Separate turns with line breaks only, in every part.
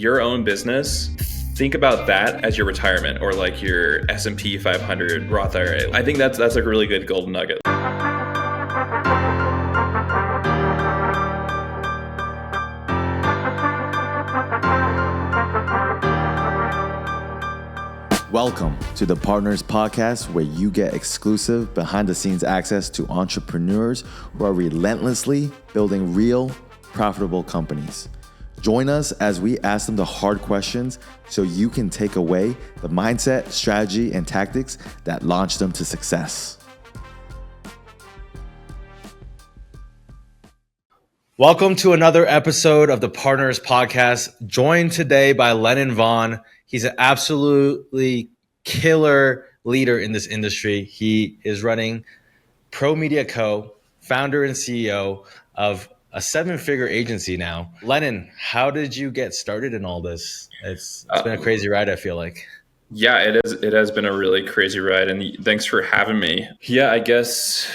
your own business, think about that as your retirement or like your S&P 500 Roth IRA. I think that's like a really good golden nugget.
Welcome to the Partners Podcast, where you get exclusive behind-the-scenes access to entrepreneurs who are relentlessly building real, profitable companies. Join us as we ask them the hard questions so you can take away the mindset, strategy, and tactics that launch them to success.
Welcome to another episode of the Partners Podcast, joined today by Lennon Vaughan. He's an absolutely killer leader in this industry. He is running ProMedia Co, founder and CEO of a 7-figure agency now. Lennon, how did you get started in all this? It's been a crazy ride, I feel like.
Yeah, it is. It has been a really crazy ride, and thanks for having me. Yeah, I guess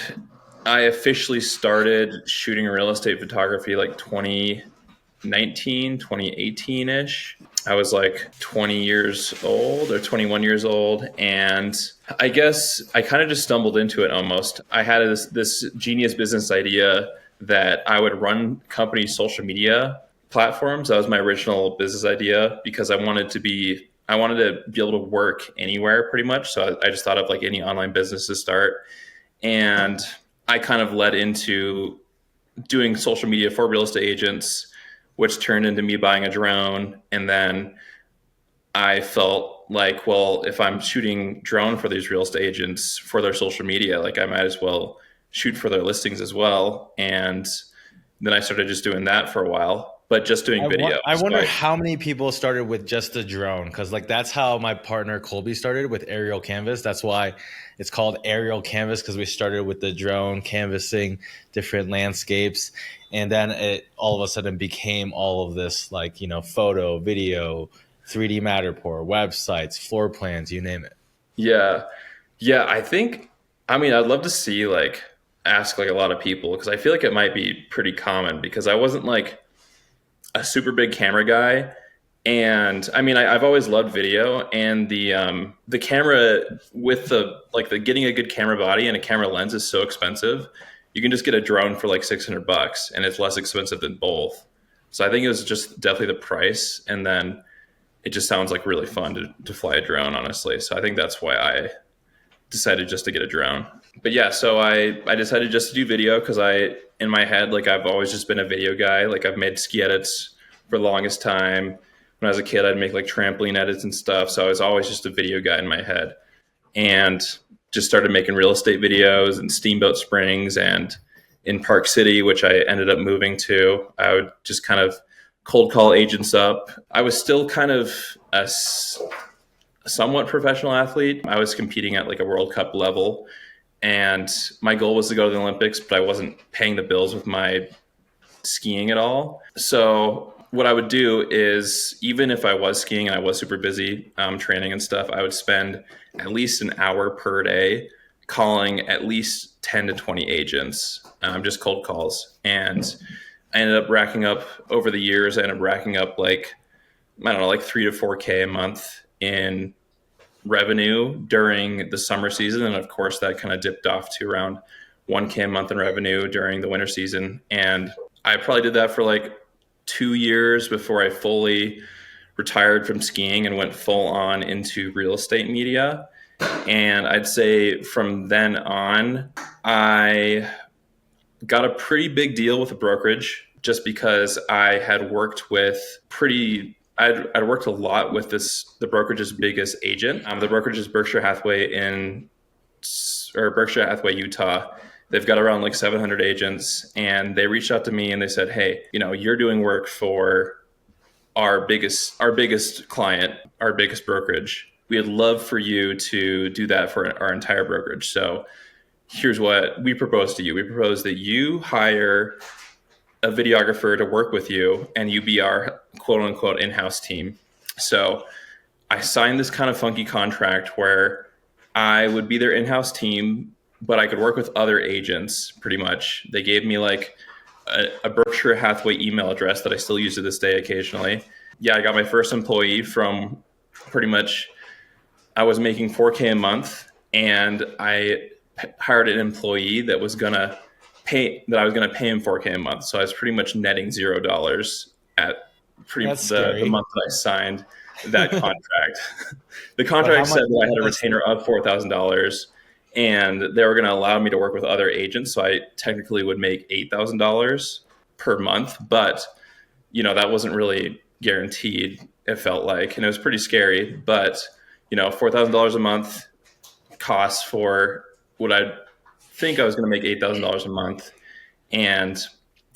I officially started shooting real estate photography like 2019, 2018-ish. I was like 20 years old or 21 years old. And I guess I kind of just stumbled into it almost. I had this genius business idea that I would run company social media platforms. That was my original business idea because I wanted to be able to work anywhere pretty much. So I just thought of like any online business to start. And I kind of led into doing social media for real estate agents, which turned into me buying a drone. And then I felt like, well, if I'm shooting drone for these real estate agents for their social media, like I might as well shoot for their listings as well. And then I started just doing that for a while, but just doing video.
I wonder how many people started with just a drone, because like that's how my partner Colby started, with aerial canvas. That's why it's called aerial canvas, because we started with the drone canvassing different landscapes, and then it all of a sudden became all of this, like, you know, photo, video, 3D Matterport, websites, floor plans, you name it.
Yeah. I'd love to see ask like a lot of people, because I feel like it might be pretty common, because I wasn't like a super big camera guy. And I've always loved video, and the camera with the getting a good camera body and a camera lens is so expensive. You can just get a drone for like $600 and it's less expensive than both. So I think it was just definitely the price. And then it just sounds like really fun to fly a drone, honestly. So I think that's why I decided just to get a drone. But yeah, so I decided just to do video because in my head, like I've always just been a video guy. Like I've made ski edits for the longest time. When I was a kid, I'd make like trampoline edits and stuff. So I was always just a video guy in my head, and just started making real estate videos in Steamboat Springs and in Park City, which I ended up moving to. I would just kind of cold call agents up. I was still kind of a somewhat professional athlete. I was competing at like a World Cup level, and my goal was to go to the Olympics, but I wasn't paying the bills with my skiing at all. So what I would do is, even if I was skiing and I was super busy training and stuff, I would spend at least an hour per day calling at least 10 to 20 agents, just cold calls. And I ended up racking up over the years, like 3 to 4K a month in revenue during the summer season. And of course that kind of dipped off to around 1K a month in revenue during the winter season. And I probably did that for like 2 years before I fully retired from skiing and went full on into real estate media. And I'd say from then on, I got a pretty big deal with a brokerage, just because I had worked with I'd worked a lot with the brokerage's biggest agent. The brokerage is Berkshire Hathaway Utah. They've got around like 700 agents, and they reached out to me and they said, "Hey, you're doing work for our biggest client, our biggest brokerage. We'd love for you to do that for our entire brokerage. So here's what we propose to you. We propose that you hire a videographer to work with you, and you be our quote unquote in-house team." So I signed this kind of funky contract where I would be their in-house team, but I could work with other agents pretty much. They gave me like a Berkshire Hathaway email address that I still use to this day occasionally. yeah, I got my first employee from pretty much, I was making 4K a month, and I hired an employee that I was gonna pay him 4K a month. So I was pretty much netting $0 at
That's
the
scary.
month that I signed that contract. The
But how
contract said
much?
that I had a
That's
retainer of $4,000, and they were going to allow me to work with other agents. So I technically would make $8,000 per month, but that wasn't really guaranteed. It felt like, and it was pretty scary. But $4,000 a month costs for what I think I was going to make $8,000 a month, and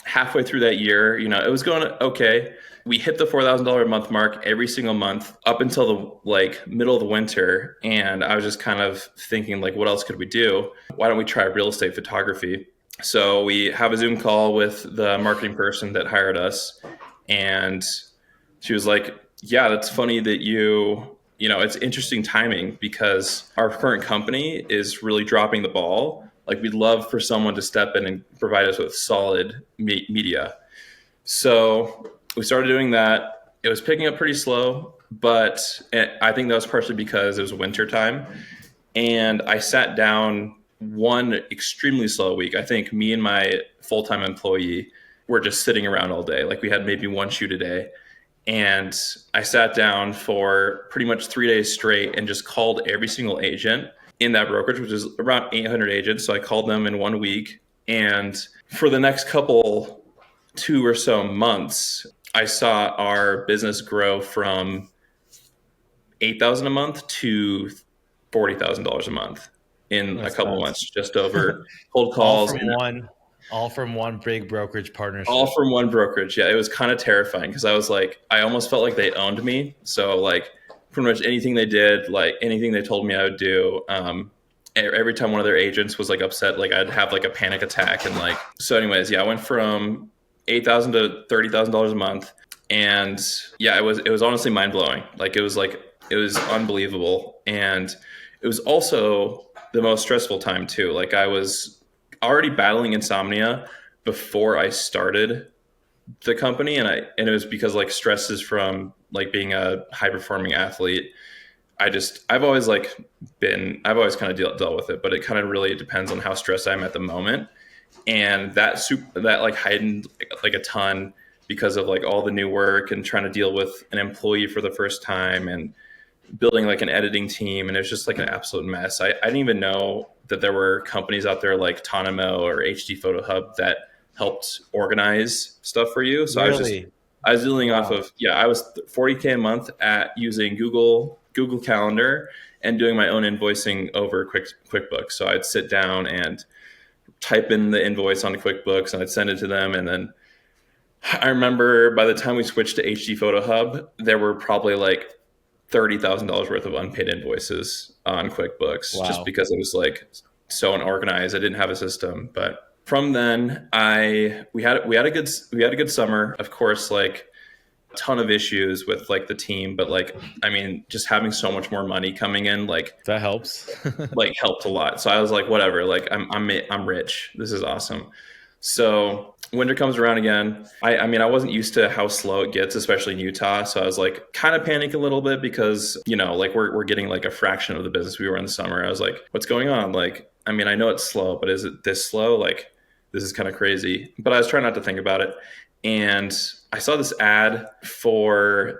halfway through that year, it was going okay. We hit the $4,000 a month mark every single month up until the middle of the winter, and I was just kind of thinking like, what else could we do? Why don't we try real estate photography? So we have a Zoom call with the marketing person that hired us, and she was like, "Yeah, that's funny that it's interesting timing because our current company is really dropping the ball. Like, we'd love for someone to step in and provide us with solid media." So we started doing that. It was picking up pretty slow, but I think that was partially because it was winter time. And I sat down one extremely slow week. I think me and my full-time employee were just sitting around all day. Like, we had maybe one shoot a day. And I sat down for pretty much 3 days straight and just called every single agent in that brokerage, which is around 800 agents. So I called them in one week. And for the next couple, 2 or so months, I saw our business grow from 8,000 a month to $40,000 a month in a
that's
couple
nuts.
months, just over cold
All
calls.
from one, all from one big brokerage
All
partnership.
from one brokerage. Yeah, it was kind of terrifying because I was like, I almost felt like they owned me. So like, pretty much anything they did, like anything they told me I would do. Every time one of their agents was like upset, like I'd have like a panic attack, and like so. Anyways, yeah, I went from 8,000 to $30,000 a month, and yeah, it was honestly mind blowing. It was unbelievable, and it was also the most stressful time too. Like, I was already battling insomnia before I started the company, and it was because like stresses from like being a high performing athlete. I've always kind of dealt with it, but it kind of really depends on how stressed I'm at the moment. And that like heightened like a ton because of like all the new work and trying to deal with an employee for the first time and building like an editing team. And it was just like an absolute mess. I didn't even know that there were companies out there like Tonimo or HD Photo Hub that helped organize stuff for you. So
Really?
I was dealing off
Wow.
of, yeah, I was 40K a month at using Google Calendar and doing my own invoicing over QuickBooks. So I'd sit down and type in the invoice on QuickBooks and I'd send it to them. And then I remember by the time we switched to HD Photo Hub, there were probably like $30,000 worth of unpaid invoices on QuickBooks just
Wow.
because it was like so unorganized. I didn't have a system. But from then, we had a good summer. Of course, like a ton of issues with like the team, but like, I mean, just having so much more money coming in,
That helps.
like helped a lot. So I was like, whatever, like I'm rich. This is awesome. So winter comes around again. I mean, I wasn't used to how slow it gets, especially in Utah. So I was like kind of panicking a little bit because, like we're getting like a fraction of the business we were in the summer. I was like, what's going on? Like, I mean, I know it's slow, but is it this slow? Like, this is kind of crazy. But I was trying not to think about it. And I saw this ad I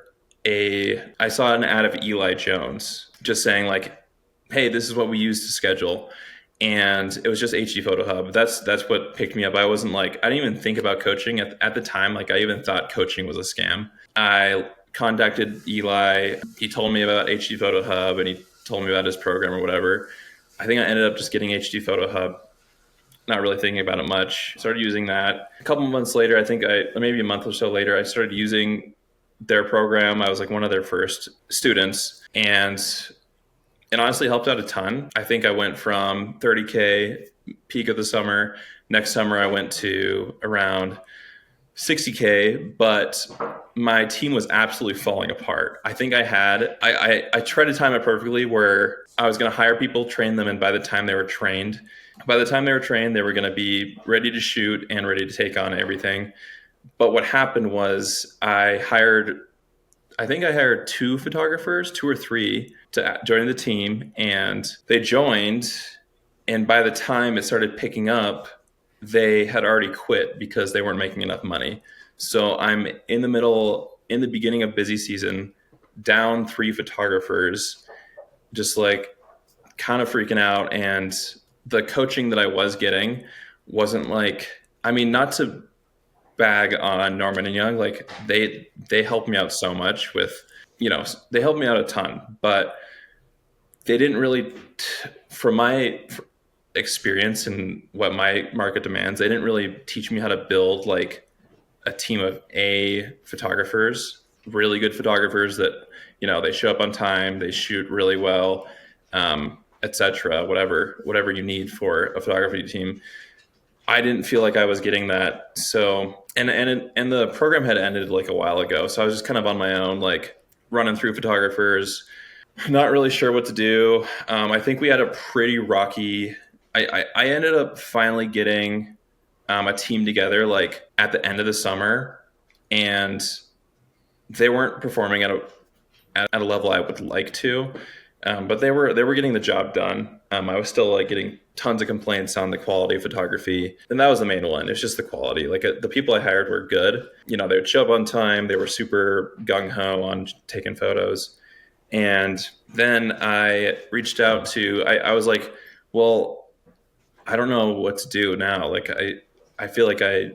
saw an ad of Eli Jones just saying like, hey, this is what we use to schedule. And it was just HD Photo Hub. That's what picked me up. I wasn't like, I didn't even think about coaching at the time. Like, I even thought coaching was a scam. I contacted Eli. He told me about HD Photo Hub and he told me about his program or whatever. I think I ended up just getting HD Photo Hub, not really thinking about it much. Started using that. A couple months later, maybe a month or so later, I started using their program. I was like one of their first students, and it honestly helped out a ton. I think I went from 30K peak of the summer. Next summer, I went to around 60K, but my team was absolutely falling apart. I think I tried to time it perfectly where I was going to hire people, train them, and by the time they were trained, they were going to be ready to shoot and ready to take on everything. But what happened was I hired I think I hired two photographers, two or three, to join the team, and they joined. And by the time it started picking up, they had already quit because they weren't making enough money. So I'm in the beginning of busy season, down three photographers, just like kind of freaking out. And the coaching that I was getting wasn't like, I mean, not to bag on Norman and Young, like they helped me out so much with, they helped me out a ton, but they didn't really, from my experience and what my market demands, they didn't really teach me how to build like a team of photographers, really good photographers that, they show up on time, they shoot really well, etc. Whatever you need for a photography team. I didn't feel like I was getting that. So, and the program had ended like a while ago. So I was just kind of on my own, like running through photographers, not really sure what to do. I think we had a pretty rocky. I ended up finally getting a team together like at the end of the summer, and they weren't performing at a level I would like to, but they were getting the job done. I was still like getting tons of complaints on the quality of photography, and that was the main one. It's just the quality. Like the people I hired were good. They would show up on time. They were super gung ho on taking photos. And then I reached out to. I was like, well, I don't know what to do now. Like I feel like I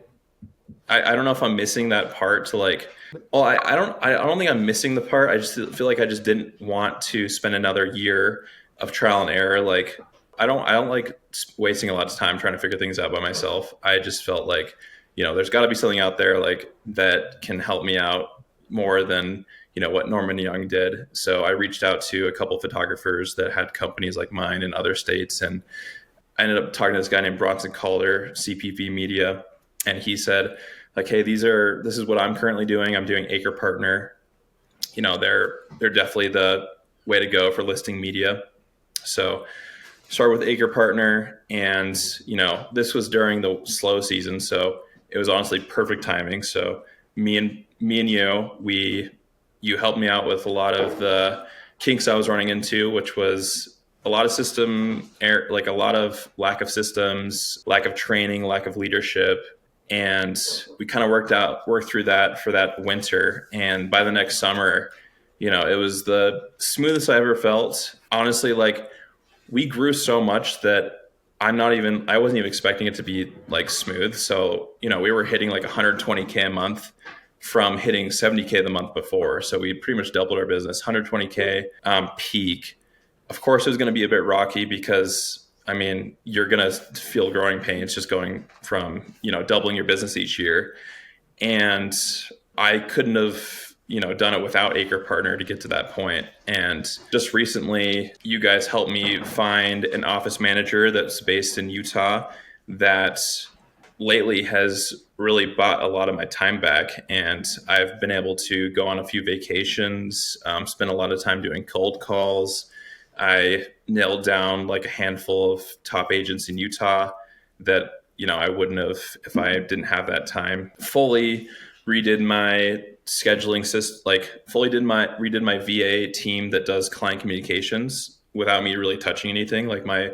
don't know if I'm missing that part to like, well, I don't think I'm missing the part. I just feel like I just didn't want to spend another year of trial and error. Like I don't like wasting a lot of time trying to figure things out by myself. I just felt like, there's got to be something out there like that can help me out more than, what Norman Young did. So I reached out to a couple photographers that had companies like mine in other states, and I ended up talking to this guy named Bronson Calder, CPV Media, and he said, like, hey, this is what I'm currently doing. I'm doing ACRE Partner. They're definitely the way to go for listing media. So start with ACRE Partner, and this was during the slow season, so it was honestly perfect timing. So me and you helped me out with a lot of the kinks I was running into, which was a lot of system error, like a lot of lack of systems, lack of training, lack of leadership. And we kind of worked through that for that winter. And by the next summer, it was the smoothest I ever felt. Honestly, like we grew so much that I wasn't even expecting it to be like smooth. So, we were hitting like 120K a month from hitting 70K the month before. So we pretty much doubled our business, 120K peak. Of course, it was going to be a bit rocky because you're going to feel growing pains just going from, doubling your business each year. And I couldn't have, done it without ACRE Partner to get to that point. And just recently, you guys helped me find an office manager that's based in Utah that lately has really bought a lot of my time back. And I've been able to go on a few vacations, spend a lot of time doing cold calls. I nailed down like a handful of top agents in Utah that, I wouldn't have if I didn't have that time. Fully redid my scheduling system, redid my VA team that does client communications without me really touching anything. Like my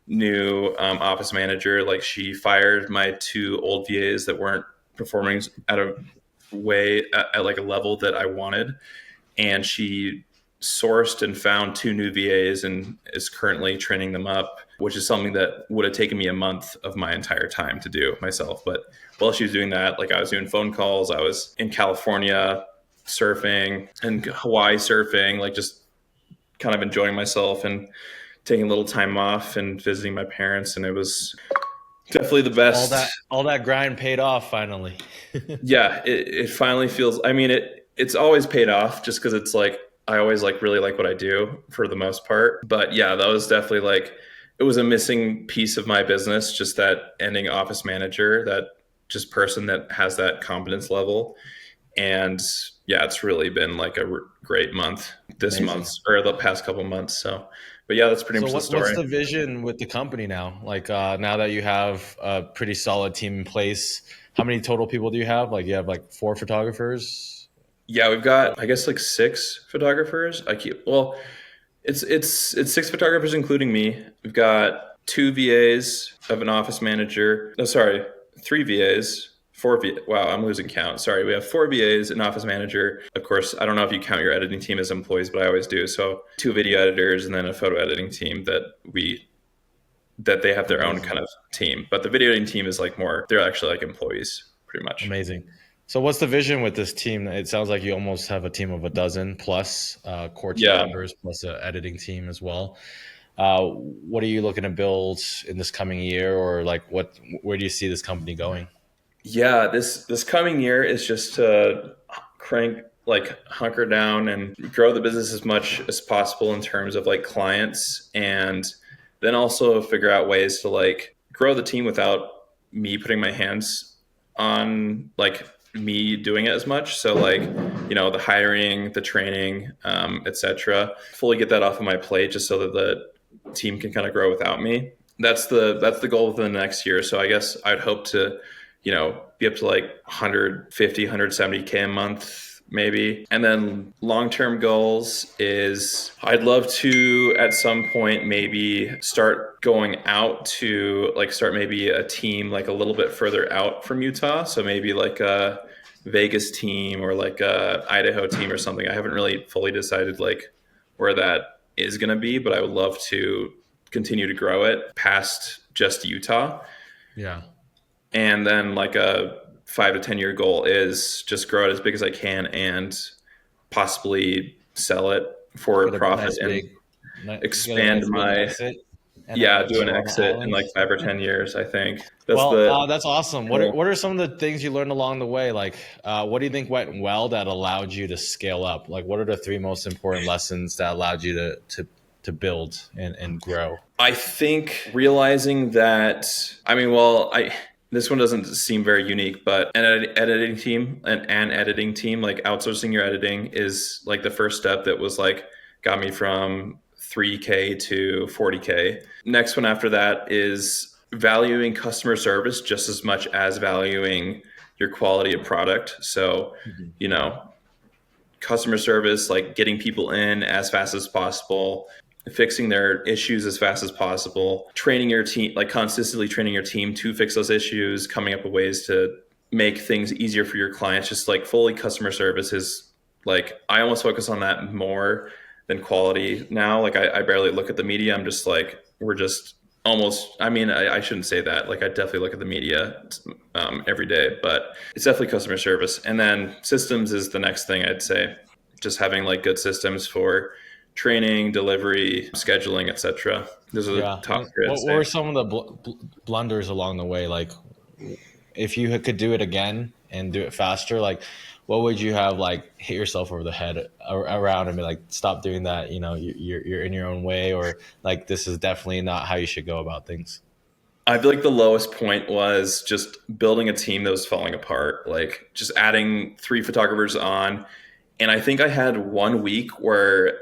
new office manager, like she fired my two old VAs that weren't performing at like a level that I wanted. And she sourced and found two new VAs and is currently training them up, which is something that would have taken me a month of my entire time to do myself. But while she was doing that, like I was doing phone calls, I was in California surfing and Hawaii surfing, like just kind of enjoying myself and taking a little time off and visiting my parents. And it was definitely the best.
All that grind paid off finally.
Yeah, it finally feels, it's always paid off just because it's like, I always really like what I do for the most part. But yeah, that was definitely like, it was a missing piece of my business, just that ending office manager, that just person that has that competence level. And yeah, it's really been like a great month this
Amazing.
month or the past couple months. So, but yeah, that's pretty much the story.
What's the vision with the company now? Like now that you have a pretty solid team in place, how many total people do you have? Like you have like 4 photographers?
Yeah, we've got I guess like 6 photographers. It's 6 photographers including me. We've got 2 VAs of an office manager. No, sorry, 3 VAs. Wow, I'm losing count. Sorry, we have 4 VAs, an office manager. Of course, I don't know if you count your editing team as employees, but I always do. So 2 video editors and then a photo editing team that they have their own
Amazing.
kind of team. But the video editing team is like more, they're actually like employees pretty much.
Amazing. So what's the vision with this team? It sounds like you almost have a team of a dozen plus core team
Yeah.
members plus an editing team as well. What are you looking to build in this coming year, or like where do you see this company going?
Yeah, this coming year is just to hunker down and grow the business as much as possible in terms of like clients, and then also figure out ways to like grow the team without me putting my hands on like me doing it as much. So like, the hiring, the training, etc. Fully get that off of my plate just so that the team can kind of grow without me. That's the goal within the next year. So I guess I'd hope to be up to like 150, 170K a month maybe. And then long-term goals is I'd love to at some point maybe start going out to like start maybe a team like a little bit further out from Utah. So maybe like a Vegas team or like a Idaho team or something. I haven't really fully decided like where that is going to be, but I would love to continue to grow it past just Utah.
Yeah.
And then like a 5 to 10 year goal is just grow it as big as I can and possibly sell it for a
Get a
profit
nice
and
big, get a
expand
nice big
my,
exit, and then
yeah,
like
do an
chill on the
exit in
island.
like 5 or 10 years. I think that's
Well,
the
that's awesome.
goal.
What are some of the things you learned along the way? Like, what do you think went well that allowed you to scale up? Like, what are the three most important lessons that allowed you to build and grow?
I think realizing that, I mean, well, this one doesn't seem very unique, but an editing team, like outsourcing your editing is like the first step that was like got me from 3K to 40K. Next one after that is valuing customer service just as much as valuing your quality of product. So,
Mhm.
you know, customer service, like getting people in as fast as possible, fixing their issues as fast as possible, training your team, like consistently training your team to fix those issues, coming up with ways to make things easier for your clients. Just like fully customer service is like, I almost focus on that more than quality now. Like I barely look at the media. I'm just like, we're just almost, I mean, I shouldn't say that. Like I definitely look at the media every day, but it's definitely customer service. And then systems is the next thing I'd say. Just having like good systems for training, delivery, scheduling, etc. Those are the
Yeah.
top
And
three, I'd
what
say.
were some of the blunders along the way? Like, if you could do it again and do it faster, like, what would you have like hit yourself over the head around and be like, stop doing that? You know, you're in your own way, or like this is definitely not how you should go about things.
I feel like the lowest point was just building a team that was falling apart, like just adding 3 photographers on. And I think I had one week where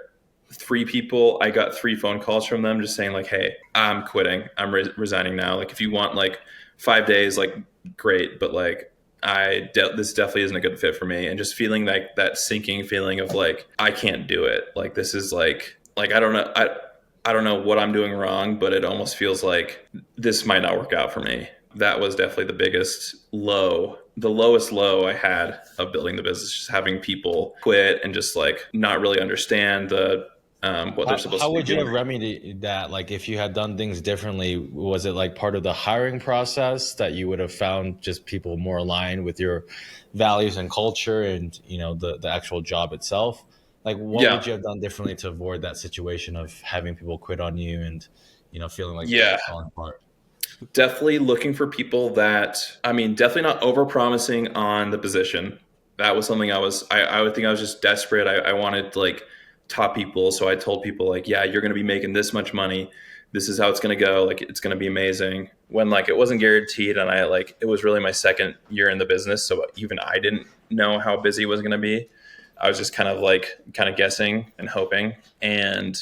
3 people, I got 3 phone calls from them just saying like, "Hey, I'm quitting. I'm resigning now. Like, if you want like 5 days, like, great, but like, this definitely isn't a good fit for me." And just feeling like that sinking feeling of like, I can't do it. Like, this is like I don't know. I don't know what I'm doing wrong, but it almost feels like this might not work out for me. That was definitely the lowest low I had of building the business, just having people quit and just like not really understand what they're supposed
How
to be
would you
doing.
have remedied that? Like, if you had done things differently, was it like part of the hiring process that you would have found just people more aligned with your values and culture and, the actual job itself? Like, what
Yeah,
would you have done differently to avoid that situation of having people quit on you and, feeling like things
yeah,
are falling apart?
definitely looking for people that, I mean, definitely not over promising on the position. That was something I would think I was just desperate. I wanted like top people. So I told people like, yeah, you're going to be making this much money. This is how it's going to go. Like, it's going to be amazing, when like it wasn't guaranteed. And it was really my second year in the business. So even I didn't know how busy it was going to be. I was just kind of guessing and hoping. And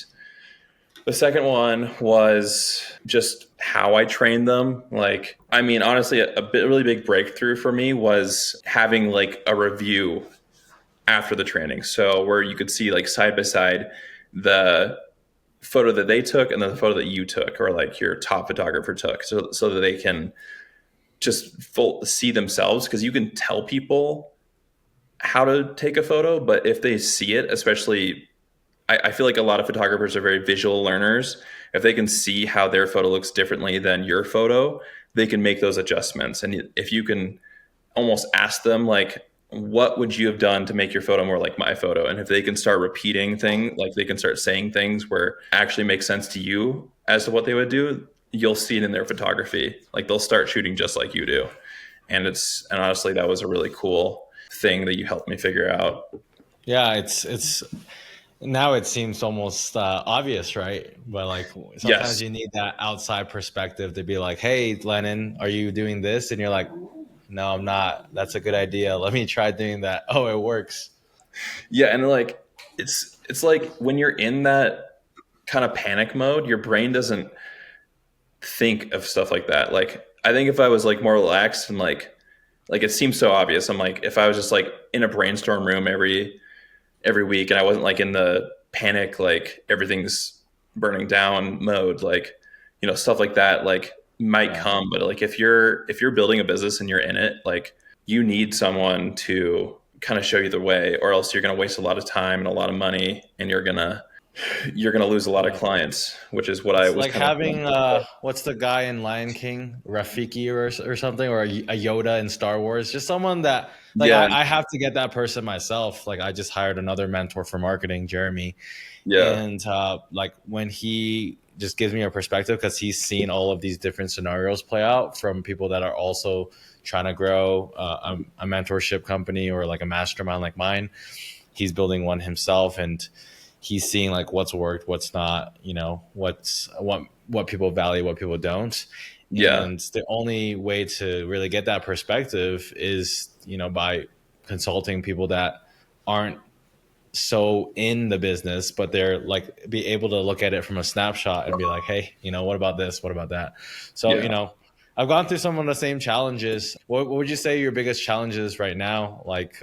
the second one was just how I trained them. Like, I mean, honestly, really big breakthrough for me was having like a review after the training. So where you could see like side by side the photo that they took and then the photo that you took, or like your top photographer took, so that they can just see themselves, because you can tell people how to take a photo, but if they see it, especially, I feel like a lot of photographers are very visual learners. If they can see how their photo looks differently than your photo, they can make those adjustments. And if you can almost ask them like, what would you have done to make your photo more like my photo? And if they can start repeating things, like they can start saying things where it actually makes sense to you as to what they would do, you'll see it in their photography. Like they'll start shooting just like you do. And honestly, that was a really cool thing that you helped me figure out.
Yeah, it's now it seems almost obvious, right? But like sometimes
Yes.
you need that outside perspective to be like, "Hey, Lennon, are you doing this?" And you're like, "No, I'm not. That's a good idea. Let me try doing that." Oh, it works.
Yeah. And like, it's like when you're in that kind of panic mode, your brain doesn't think of stuff like that. Like, I think if I was like more relaxed and like it seems so obvious. I'm like, if I was just like in a brainstorm room every week and I wasn't like in the panic, like everything's burning down mode, like, stuff like that, like might
Yeah.
come. But like if you're building a business and you're in it, like you need someone to kind of show you the way, or else you're going to waste a lot of time and a lot of money, and you're going to lose a lot of
Yeah.
clients, which is what I
It's
was
like
kind of
having what's the guy in Lion King, Rafiki or something, or a Yoda in Star Wars. Just someone that like
yeah,
I have to get that person myself. Like I just hired another mentor for marketing, Jeremy,
yeah,
and like when he just gives me a perspective because he's seen all of these different scenarios play out from people that are also trying to grow a mentorship company or like a mastermind like mine. He's building one himself, and he's seeing like what's worked, what's not, what people value, what people don't.
yeah,
And the only way to really get that perspective is, by consulting people that aren't so in the business, but they're like be able to look at it from a snapshot and be like, hey, what about this? What about that? So,
yeah.
I've gone through some of the same challenges. What would you say your biggest challenges right now? Like,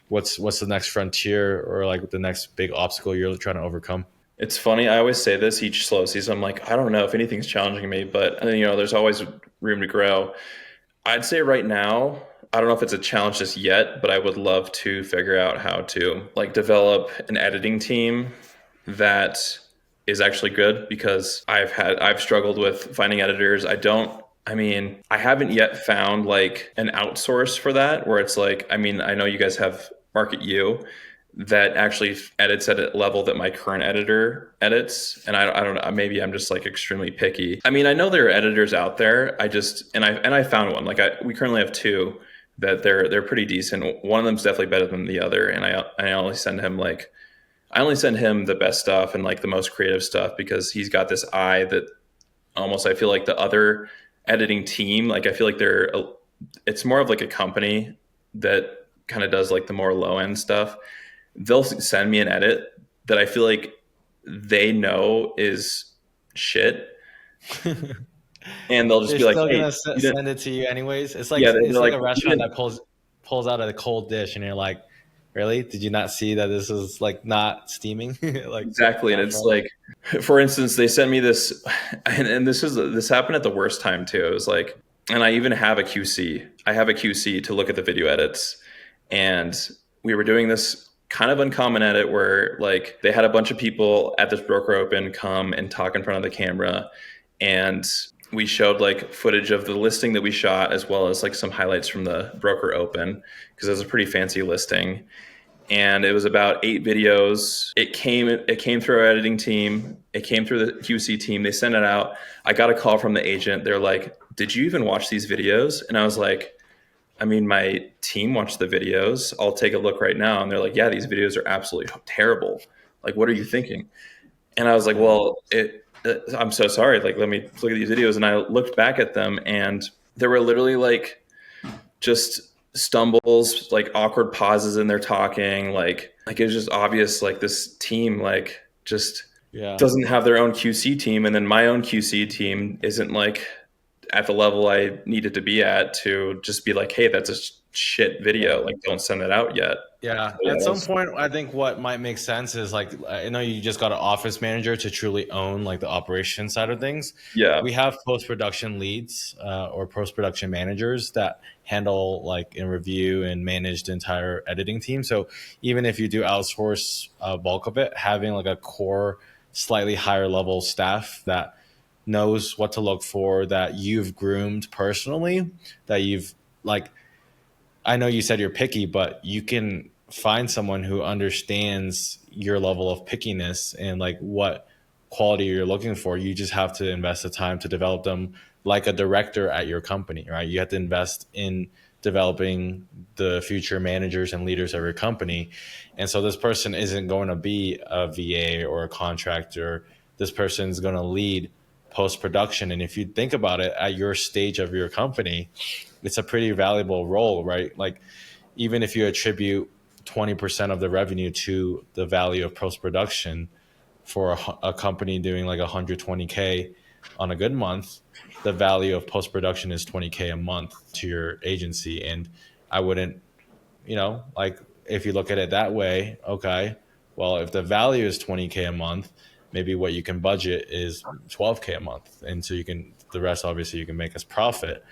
what's the next frontier or like the next big obstacle you're trying to overcome?
It's funny. I always say this each slow season. I'm like, I don't know if anything's challenging me, but there's always room to grow. I'd say right now, I don't know if it's a challenge just yet, but I would love to figure out how to like develop an editing team that is actually good, because I've struggled with finding editors. I haven't yet found like an outsource for that where it's like, I know you guys have Market U that actually edits at a level that my current editor edits. And I don't know, maybe I'm just like extremely picky. I know there are editors out there. I found one. Like we currently have two that they're pretty decent. One of them's definitely better than the other. And I only send him the best stuff and like the most creative stuff, because he's got this eye that almost, I feel like the other editing team, like I feel like it's more of like a company that kind of does like the more low end stuff. They'll send me an edit that I feel like they know is shit, and they'll just
They're
be like,
still
"Hey,
gonna
you didn't."
send it to you anyways. It's like
Yeah,
it's
they're
like
like,
a
"You
restaurant
didn't."
that pulls out a cold dish, and you're like, really? Did you not see that this is like not steaming, like
Exactly, and
not
it's
fresh?
like, for instance, they sent me this, and this happened at the worst time too. It was like, and I even have a QC. I have a QC to look at the video edits, and we were doing this kind of uncommon edit where like they had a bunch of people at this broker open come and talk in front of the camera, and we showed like footage of the listing that we shot as well as like some highlights from the broker open, because it was a pretty fancy listing, and it was about 8 videos. It came through our editing team. It came through the QC team. They sent it out. I got a call from the agent. They're like, "Did you even watch these videos?" And I was like, my team watched the videos. I'll take a look right now. And they're like, "Yeah, these videos are absolutely terrible. Like, what are you thinking?" And I was like,
Yeah.
"Well, I'm so sorry. Like, let me look at these videos." And I looked back at them, and there were literally like just stumbles, like awkward pauses in their talking, like it was just obvious, like this team like just
Yeah.
doesn't have their own QC team, and then my own QC team isn't like at the level I needed to be at to just be like, hey, that's shit
Yeah.
video. Like, don't send it out yet. So,
Yeah.
yeah,
At
that
some
was,
point, I think what might make sense is like, I know you just got an office manager to truly own like the operation side of things.
yeah,
We have post production leads or post production managers that handle like and review and manage the entire editing team. So even if you do outsource a bulk of it, having like a core, slightly higher level staff that knows what to look for, that you've groomed personally, that you've like I know you said you're picky, but you can find someone who understands your level of pickiness and like what quality you're looking for. You just have to invest the time to develop them like a director at your company, right? You have to invest in developing the future managers and leaders of your company. And so this person isn't going to be a VA or a contractor. This person is going to lead post production. And if you think about it at your stage of your company, it's a pretty valuable role, right? Like even if you attribute 20% of the revenue to the value of post production for a company doing like 120K on a good month, the value of post production is 20K a month to your agency. And I wouldn't, like if you look at it that way, okay, well, if the value is 20K a month, maybe what you can budget is 12K a month. And so the rest obviously you can make as profit.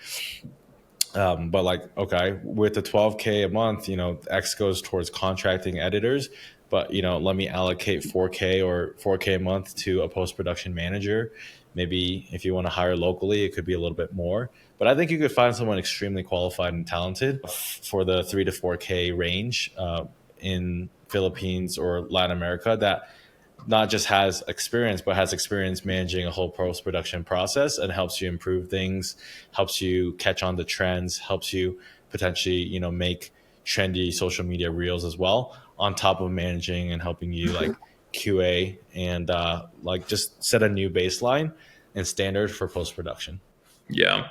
But like, okay, with the 12K a month, X goes towards contracting editors, but let me allocate 4K or 4K a month to a post-production manager. Maybe if you want to hire locally, it could be a little bit more, but I think you could find someone extremely qualified and talented for the 3 to 4K range in Philippines or Latin America that not just has experience, but has experience managing a whole post production process and helps you improve things, helps you catch on the trends, helps you potentially, make trendy social media reels as well, on top of managing and helping you like QA and like just set a new baseline and standard for post production.
yeah.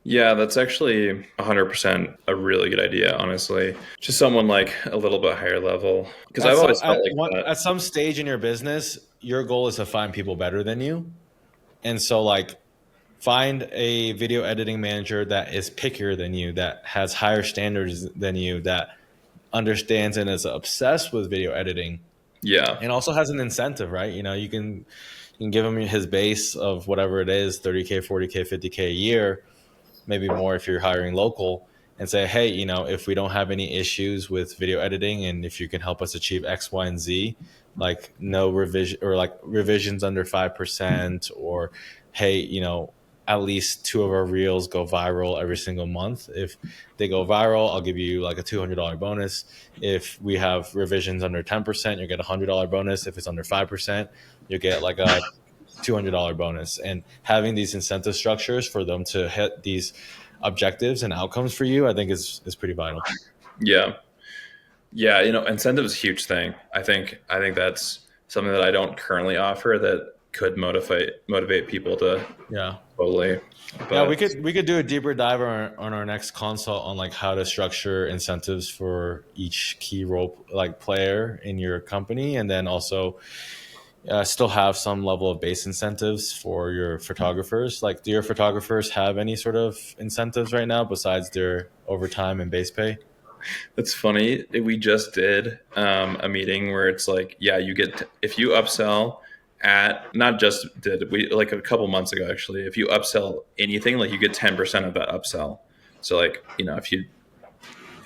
Yeah, that's actually 100% a really good idea, honestly. Just someone like a little bit higher level. Because I've always felt like that.
At some stage in your business, your goal is to find people better than you. And so, like, find a video editing manager that is pickier than you, that has higher standards than you, that understands and is obsessed with video editing,
Yeah.
and also has an incentive, right? You can give him his base of whatever it is, 30K, 40K, 50K a year, maybe more if you're hiring local, and say, hey, if we don't have any issues with video editing and if you can help us achieve X, Y, and Z, like no revision or like revisions under 5%, or hey, at least 2 of our reels go viral every single month. If they go viral, I'll give you like a $200 bonus. If we have revisions under 10%, you'll get a $100 bonus. If it's under 5%, you'll get like a $200 bonus. And having these incentive structures for them to hit these objectives and outcomes for you, I think is pretty vital.
Yeah. Yeah. Incentive is a huge thing. I think that's something that I don't currently offer that could motivate people to
Yeah.
totally.
Yeah,
But
we could do a deeper dive on our next consult on like how to structure incentives for each key role like player in your company, and then also still have some level of base incentives for your photographers. Like, do your photographers have any sort of incentives right now besides their overtime and base pay?
it's funny. We just did a meeting where it's like, yeah, if you upsell at not just did we like a couple months ago actually, if you upsell anything, like you get 10% of that upsell. So like if you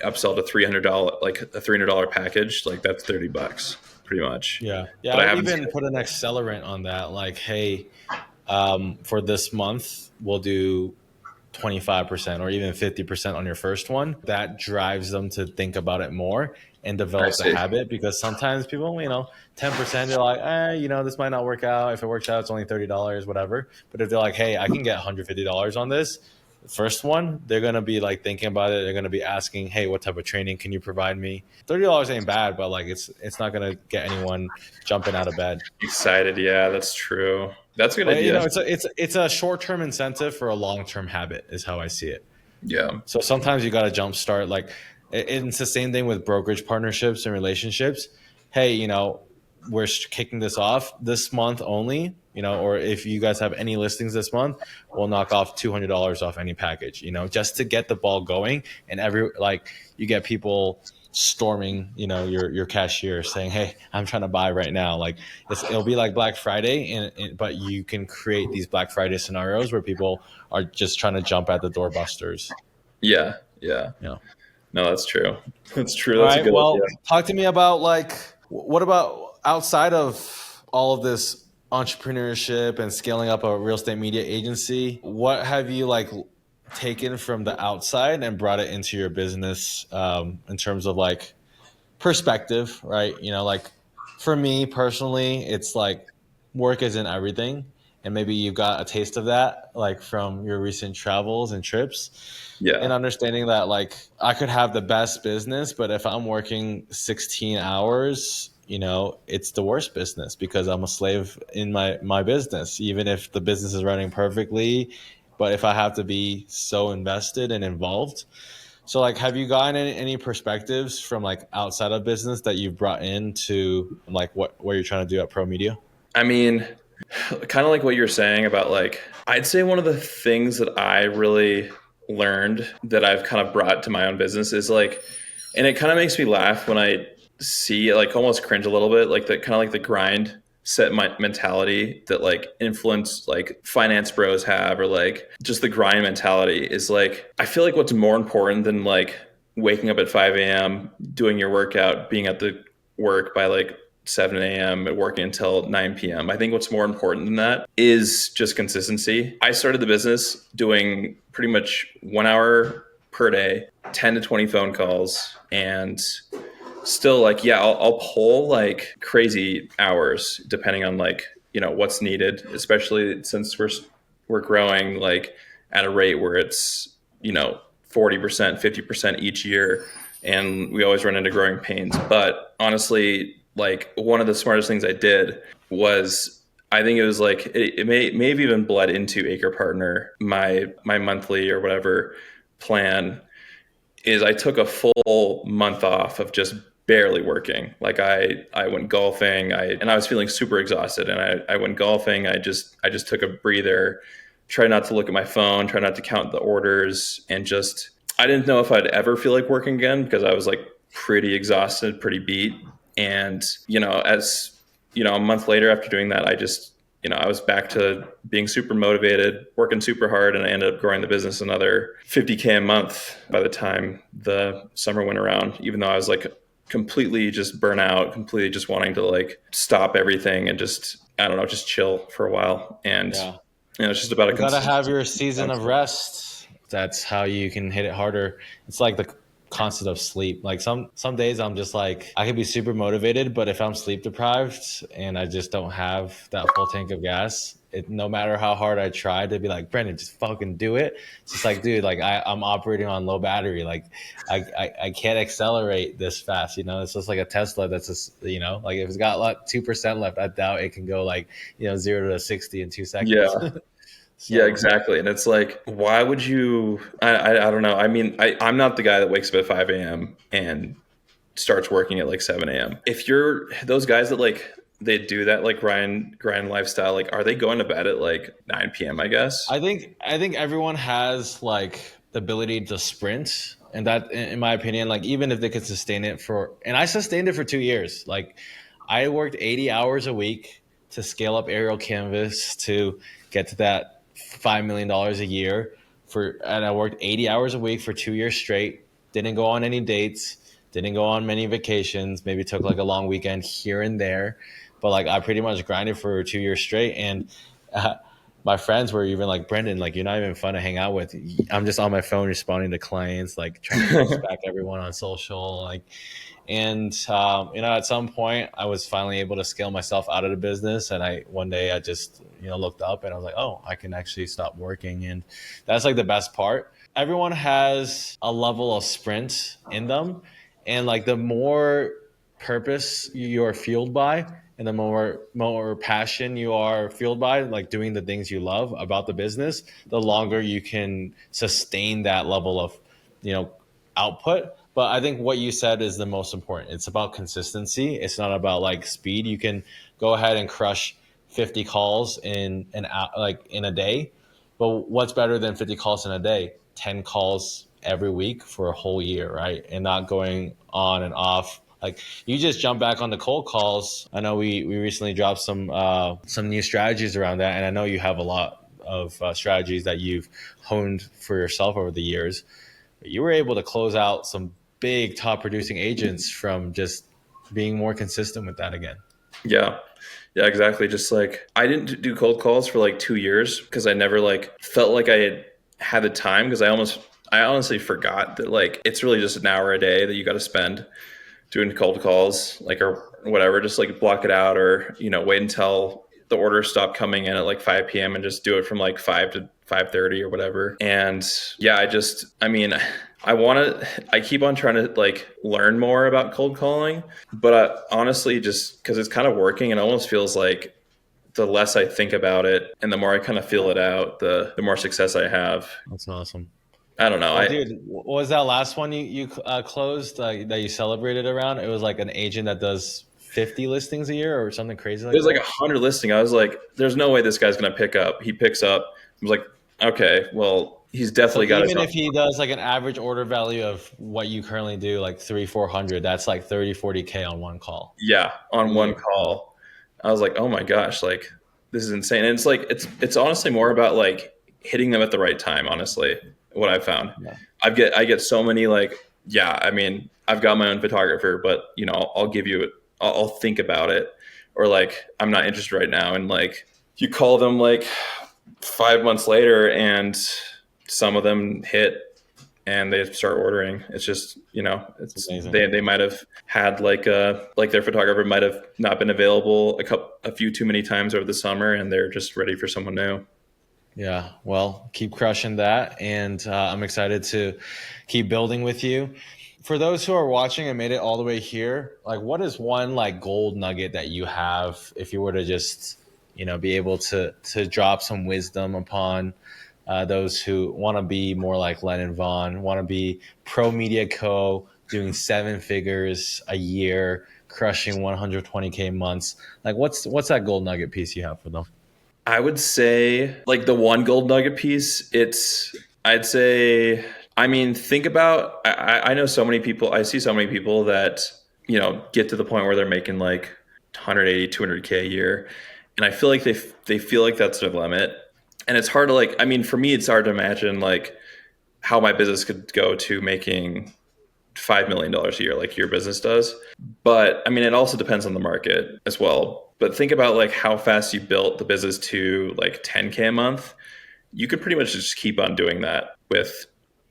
upsell to $300, like a $300 package, like that's $30 pretty much.
Yeah, yeah.
But
I
I
would
haven't
even
seen
put an accelerant on that. Like, hey, for this month, we'll do 25% or even 50% on your first one. That drives them to think about it more and
I
develop the
see.
habit, because sometimes people, 10%, they're like, this might not work out. If it works out, it's only $30, whatever. But if they're like, hey, I can get $150 on this first one, they're going to be like thinking about it. They're going to be asking, hey, what type of training can you provide me? $30 ain't bad, but like it's not going to get anyone jumping out of bed.
Excited. Yeah, that's true. That's a good
But
idea.
it's a short-term incentive for a long-term habit is how I see it.
Yeah.
So sometimes you got to jumpstart. Like it's the same thing with brokerage partnerships and relationships. Hey, we're kicking this off this month only. or if you guys have any listings this month, we'll knock off $200 off any package, just to get the ball going. And you get people storming, your cashier saying, hey, I'm trying to buy right now. Like it'll be like Black Friday, but you can create these Black Friday scenarios where people are just trying to jump at the doorbusters.
Yeah. Yeah.
Yeah.
No, that's true. That's true.
All
That's a
right.
good
Well,
idea.
talk to me about what about outside of all of this entrepreneurship and scaling up a real estate media agency? What have you taken from the outside and brought it into your business, in terms of perspective, right? For me personally, it's work isn't everything. And maybe you got a taste of that, from your recent travels and trips, and
Yeah.
understanding that I could have the best business, but if I'm working 16 hours, it's the worst business because I'm a slave in my business, even if the business is running perfectly. But if I have to be so invested and involved. So have you gotten any perspectives from outside of business that you've brought into what you're trying to do at ProMedia?
I mean, kind of like what you're saying about I'd say one of the things that I really learned that I've kind of brought to my own business is and it kind of makes me laugh when I see almost cringe a little bit, the kind of the grind set mentality that influence finance bros have, or just the grind mentality is I feel like what's more important than waking up at 5 a.m., doing your workout, being at the work by 7 a.m. and working until 9 p.m. I think what's more important than that is just consistency. I started the business doing pretty much 1 hour per day, 10 to 20 phone calls, and still I'll pull crazy hours depending on what's needed, especially since we're growing at a rate where it's 40%, 50% each year, and we always run into growing pains. But honestly, one of the smartest things I did was, I think it was it may have even bled into ACRE Partner, my monthly or whatever plan, is I took a full month off of just barely working. I went golfing, and I was feeling super exhausted, and I went golfing. I just took a breather, try not to look at my phone, try not to count the orders, and just, I didn't know if I'd ever feel like working again because I was pretty exhausted, pretty beat. And, as, a month later after doing that, I was back to being super motivated, working super hard, and I ended up growing the business another 50K a month by the time the summer went around, even though I was completely just burnt out, completely just wanting to stop everything and just, I don't know, just chill for a while. And,
Yeah.
it's just about a
You gotta have your
consistent
season of rest. That's how you can hit it harder. It's like the concept of sleep. Some days I'm just I could be super motivated, but if I'm sleep deprived and I just don't have that full tank of gas, no matter how hard I try to be Brendan, just fucking do it. It's just dude, I'm operating on low battery. I can't accelerate this fast. It's just like a Tesla that's just, if it's got 2% left, I doubt it can go 0 to 60 in 2 seconds.
Yeah.
So,
Yeah, exactly. And it's why would you, I don't know. I mean, I'm not the guy that wakes up at 5 a.m. and starts working at 7 a.m. If you're those guys that they do that grind lifestyle, are they going to bed at 9 p.m., I guess?
I think everyone has the ability to sprint, and that, in my opinion, even if they could sustain it and I sustained it for 2 years. I worked 80 hours a week to scale up Aerial Canvas to get to that $5 million a year and I worked 80 hours a week for 2 years straight. Didn't go on any dates, didn't go on many vacations, maybe took a long weekend here and there. But I pretty much grinded for 2 years straight. And my friends were even Brendan, you're not even fun to hang out with. I'm just on my phone responding to clients, trying to post back everyone on social. And at some point I was finally able to scale myself out of the business. And one day I just, looked up and I was like, oh, I can actually stop working. And that's the best part. Everyone has a level of sprint in them. And the more purpose you're fueled by, and the more passion you are fueled by, doing the things you love about the business, the longer you can sustain that level of, output. But I think what you said is the most important. It's about consistency. It's not about speed. You can go ahead and crush 50 calls in an hour, like in a day. But what's better than 50 calls in a day? 10 calls every week for a whole year, right? And not going on and off. Like you just jump back on the cold calls. I know we recently dropped some new strategies around that, and I know you have a lot of strategies that you've honed for yourself over the years. But you were able to close out some big top producing agents from just being more consistent with that again.
Yeah. Yeah, exactly. Just like I didn't do cold calls for like 2 years because I never like felt like I had the time because I honestly forgot that like it's really just an hour a day that you got to spend doing cold calls, like, or whatever. Just like block it out, or wait until the orders stop coming in at like 5 p.m. and just do it from like 5 to 5:30 or whatever. And yeah, I mean, I keep on trying to like learn more about cold calling, but honestly, just because it's kind of working, it almost feels like the less I think about it and the more I kind of feel it out, the more success I have.
That's awesome.
I don't know.
Well, dude, what was that last one you closed that you celebrated around? It was like an agent that does 50 listings a year or something crazy
It
like
was like
that.
100 listing. I was like, there's no way this guy's going to pick up. He picks up. I was like, okay, well, he's
So
definitely got his
even
own.
if he does like an average order value of what you currently do, like 300-400, that's like 30-40K on one call
Yeah,
a
on one
year.
call. I was like, oh my gosh, like this is insane. And it's like it's honestly more about like hitting them at the right time, honestly. What I've found.
Yeah.
I get so many like, yeah, I mean, I've got my own photographer, but I'll give you it. I'll think about it, or like I'm not interested right now, and like you call them like 5 months later, and some of them hit and they start ordering. It's just,
It's
it's
amazing.
they might have had like their photographer might have not been available a few too many times over the summer, and they're just ready for someone new.
Yeah, well, keep crushing that. And I'm excited to keep building with you. For those who are watching and made it all the way here, like what is one like gold nugget that you have if you were to just, be able to drop some wisdom upon those who want to be more like Lennon Vaughan, want to be ProMedia Co, doing seven figures a year, crushing 120K months. Like what's that gold nugget piece you have for them?
I would say like the one gold nugget piece, I'd say, I mean, think about, I know so many people, I see so many people that, get to the point where they're making like 180, 200K a year. And I feel like they feel like that's their limit. And it's hard to like, I mean, for me, it's hard to imagine like how my business could go to making $5 million a year like your business does. But I mean, it also depends on the market as well. But think about like how fast you built the business to like 10K a month. You could pretty much just keep on doing that with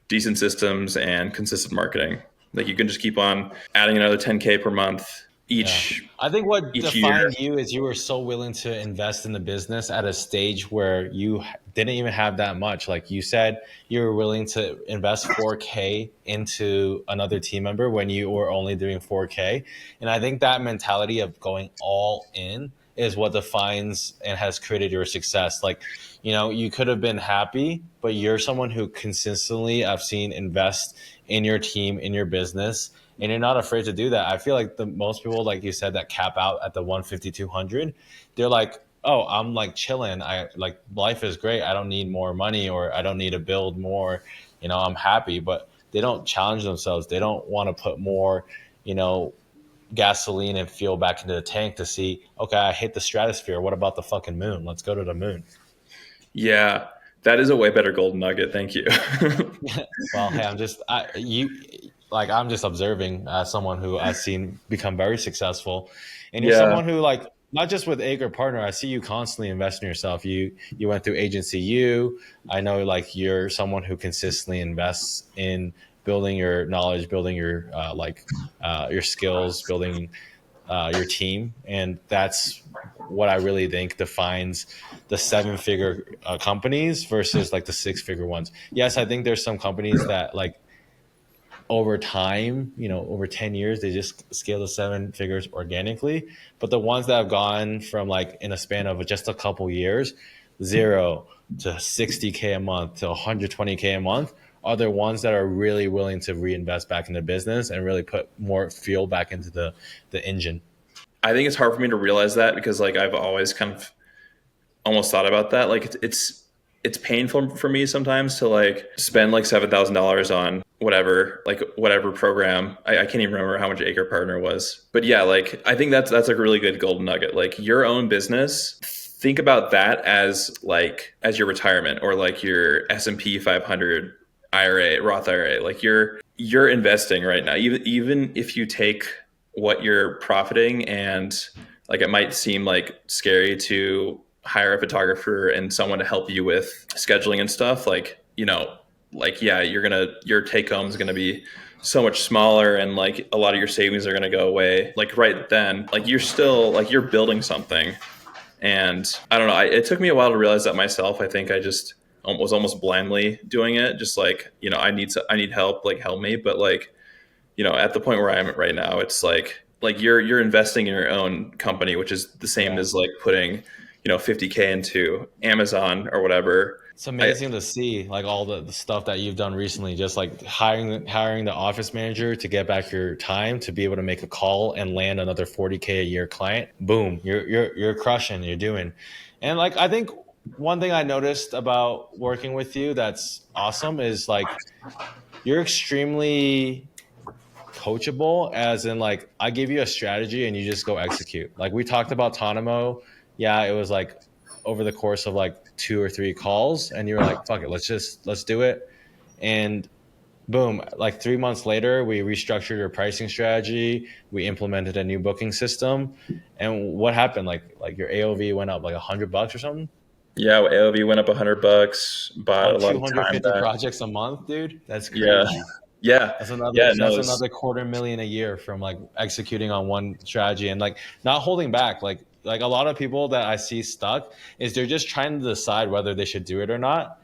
decent systems and consistent marketing. Like you can just keep on adding another 10K per month
Yeah.
each
I think what
each year.
defined you is you were so willing to invest in the business at a stage where you didn't even have that much. Like you said, you were willing to invest 4K into another team member when you were only doing 4K. And I think that mentality of going all in is what defines and has created your success. Like, you could have been happy, but you're someone who consistently, I've seen, invest in your team, in your business, and you're not afraid to do that. I feel like the most people, like you said, that cap out at the 150, 200, they're like, oh, I'm like chilling. I like life is great. I don't need more money or I don't need to build more. I'm happy, but they don't challenge themselves. They don't want to put more, you know, gasoline and fuel back into the tank to see, okay, I hit the stratosphere. What about the fucking moon? Let's go to the moon.
Yeah, that is a way better golden nugget. Thank you.
Well, hey, I'm just observing someone who I've seen become very successful, and you're
Yeah.
someone who like not just with ACRE Partner. I see you constantly invest in yourself. You went through Agency U. I know like you're someone who consistently invests in building your knowledge, building your skills, building your team, and that's what I really think defines the seven figure companies versus like the six-figure ones. Yes, I think there's some companies that like over time, over 10 years, they just scale to seven figures organically. But the ones that have gone from like in a span of just a couple years, zero to 60K a month to 120K a month, are the ones that are really willing to reinvest back in the business and really put more fuel back into the engine.
I think it's hard for me to realize that because like I've always kind of almost thought about that. Like it's painful for me sometimes to like spend like $7,000 on whatever program. I can't even remember how much ACRE partner was, but yeah, like I think that's like a really good golden nugget. Like your own business, think about that as your retirement or like your S&P 500 IRA, Roth IRA. Like you're investing right now. Even if you take what you're profiting, and like it might seem like scary to hire a photographer and someone to help you with scheduling and stuff, like, like, yeah, your take home is going to be so much smaller, and like a lot of your savings are going to go away. Like right then, like you're still like you're building something. And I don't know, it took me a while to realize that myself. I think I just was almost blindly doing it, just like, I need help, like help me. But like, at the point where I'm at right now, it's like you're investing in your own company, which is the same as like putting 50K into Amazon or whatever.
It's amazing to see like all the stuff that you've done recently, just like hiring the office manager to get back your time to be able to make a call and land another 40K a year client. Boom, you're crushing, you're doing. And like I think one thing I noticed about working with you that's awesome is like you're extremely coachable, as in like I give you a strategy and you just go execute. Like we talked about Tonimo. Yeah, it was like over the course of like 2 or 3 calls, and you're like, fuck it, let's do it. And boom, like 3 months later, we restructured your pricing strategy, we implemented a new booking system. And what happened? Like your AOV went up like $100 or something
Yeah, AOV went up $100, bought
on
a lot of time
250
back.
projects a month, dude. That's
Yeah.
crazy.
Yeah.
That's another
Yeah, no,
that's another 250,000 a year from like executing on one strategy and like not holding back. Like a lot of people that I see stuck is they're just trying to decide whether they should do it or not.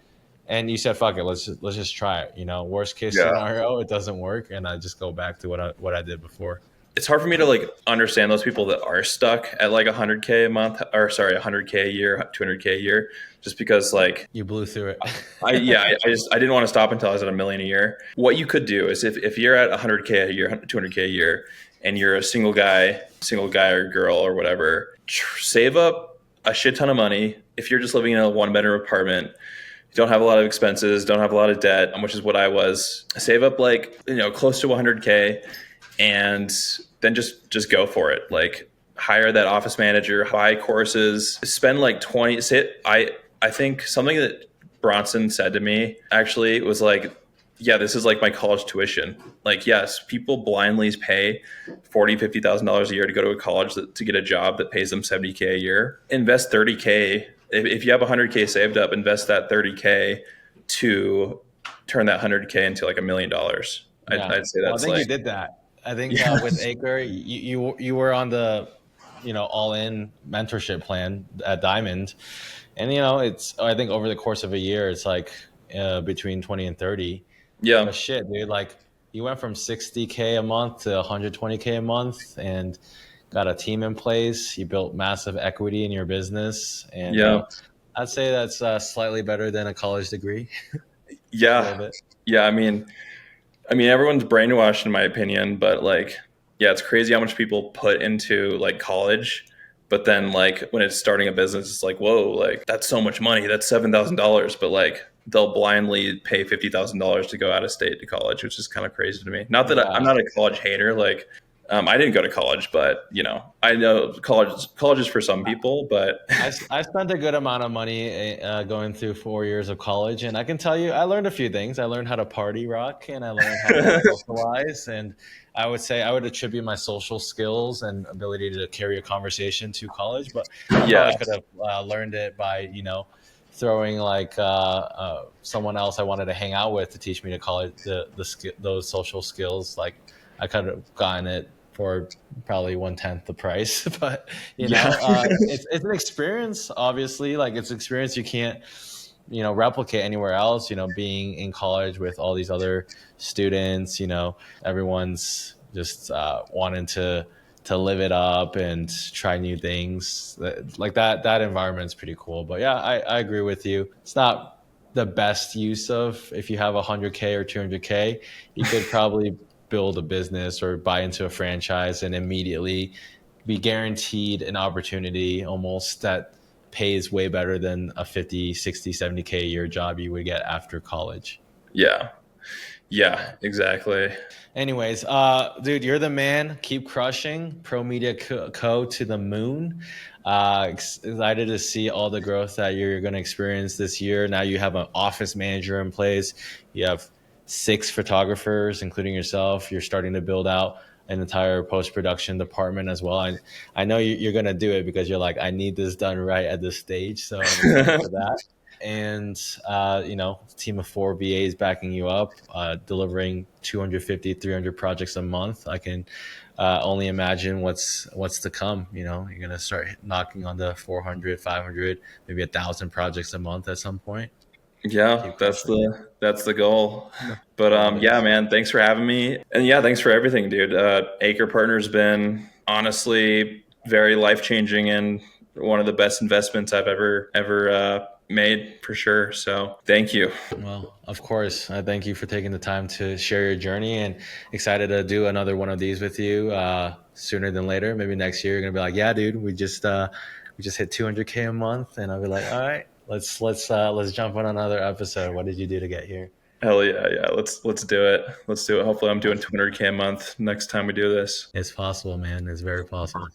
And you said, "Fuck it, let's just try it." Worst case
yeah.
scenario, it doesn't work, and I just go back to what I did before.
It's hard for me to like understand those people that are stuck at like 100K a month, or sorry, 100K a year, 200K a year, just because like
You blew through it.
I didn't want to stop until I was at a million a year. What you could do is if you're at 100K a year, 200K a year, and you're a single guy or girl or whatever, save up a shit ton of money. If you're just living in a 1 bedroom apartment, you don't have a lot of expenses, don't have a lot of debt, which is what I was. Save up like close to 100K, and then just go for it. Like hire that office manager, buy courses, spend like 20. I think something that Bronson said to me actually was like, yeah, this is like my college tuition. Like, yes, people blindly pay $50,000 a year to go to a college to get a job that pays them 70K a year. Invest 30K. If you have 100K saved up, invest that 30K to turn that 100K into like $1 million.
Yeah.
I'd say
Well, I
that's
think
like,
you did that. I think
yeah.
with ACRE, you were on the all-in mentorship plan at Diamond. And it's I think over the course of a year, it's like between 20 and 30.
Yeah.
But shit, dude, like you went from 60K a month to 120K a month, and got a team in place. You built massive equity in your business, and
Yeah.
I'd say that's slightly better than a college degree. A little
Yeah.
bit.
Yeah. I mean, everyone's brainwashed in my opinion, but like, yeah, it's crazy how much people put into like college. But then like when it's starting a business, it's like, whoa, like that's so much money. That's $7,000. But like they'll blindly pay $50,000 to go out of state to college, which is kind of crazy to me. Not that I'm
Yeah.
not a college hater. Like I didn't go to college, but I know college is for some people, but
I spent a good amount of money going through 4 years of college, and I can tell you, I learned a few things. I learned how to party rock, and I learned how to socialize. And I would say I would attribute my social skills and ability to carry a conversation to college, but I
yeah,
probably could have learned it by throwing like someone else I wanted to hang out with to teach me to college those social skills. Like I could have gotten it for probably 1/10 the price, but
yeah,
it's an experience. Obviously, like it's an experience you can't replicate anywhere else. Being in college with all these other students, everyone's just wanting to live it up and try new things. Like that environment's pretty cool. But yeah, I agree with you. It's not the best use of, if you have 100K or 200K, you could probably build a business or buy into a franchise and immediately be guaranteed an opportunity almost that pays way better than a 50, 60, 70K a year job you would get after college.
Yeah. Yeah, exactly.
Anyways, dude, you're the man. Keep crushing. ProMedia Co to the moon. Excited to see all the growth that you're going to experience this year. Now you have an office manager in place. You have 6 photographers, including yourself. You're starting to build out an entire post production department as well. I know you're going to do it because you're like, I need this done right at this stage. So I'm excited for that. And team of 4 VAs backing you up, delivering 250, 300 projects a month. I can only imagine what's to come. You're gonna start knocking on the 400, 500, maybe 1,000 projects a month at some point.
Yeah,
Keep
that's
crushing.
the goal. But
Love it.
yeah, man, thanks for having me. And yeah, thanks for everything, dude. ACRE Partners been honestly very life-changing and one of the best investments I've ever made for sure. So, thank you.
Well, of course. I thank you for taking the time to share your journey, and excited to do another one of these with you sooner than later. Maybe next year you're gonna be like, yeah, dude, we just hit 200K a month, and I'll be like, all right, let's jump on another episode. What did you do to get here?
Hell yeah, yeah. Let's do it. Let's do it. Hopefully I'm doing 200K a month next time we do this.
It's possible, man. It's very possible.